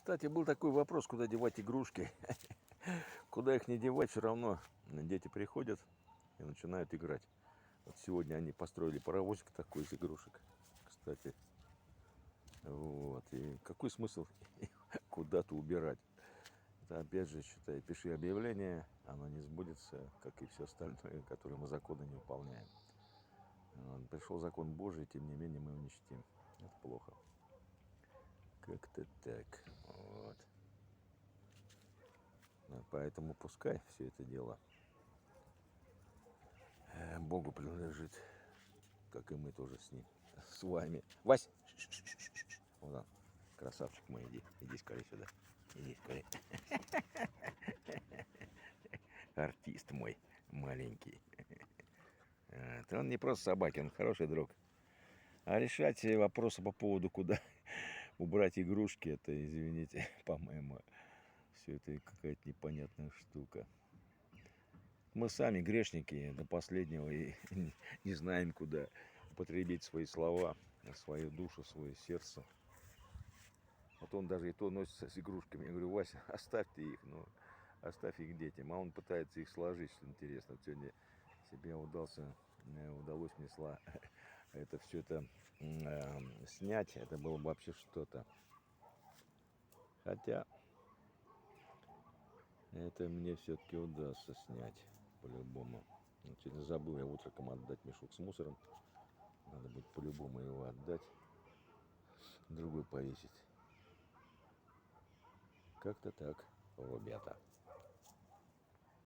Кстати, был такой вопрос, куда девать игрушки. Куда их не девать, все равно дети приходят и начинают играть. Вот сегодня они построили паровозик такой из игрушек, кстати. Вот. И какой смысл их куда-то убирать? Это опять же, считай, пиши объявление, оно не сбудется, как и все остальное, которое мы законы не выполняем. Вот. Пришел закон Божий, тем не менее мы его не чтим. Это плохо. Как-то так. Вот. Поэтому пускай все это дело Богу принадлежит, как и мы тоже с ним, с вами. Вась! Вот он, красавчик мой, иди скорее сюда. Иди скорее. Артист мой маленький. Он не просто собака, он хороший друг. А решать вопросы по поводу, куда убрать игрушки, это, извините, по-моему, все это какая-то непонятная штука. Мы сами грешники до последнего и не знаем, куда употребить свои слова, свою душу, свое сердце. Вот он даже и то носится с игрушками. Я говорю: Вася, оставь ты их, ну, оставь их детям. А он пытается их сложить, что интересно. Вот сегодня себе удалось мне это все это снять. Это было бы вообще что-то. Хотя это мне все-таки удастся снять по-любому. Сегодня забыл я утром отдать мешок с мусором. Надо будет по-любому его отдать. Другой повесить. Как-то так, ребята.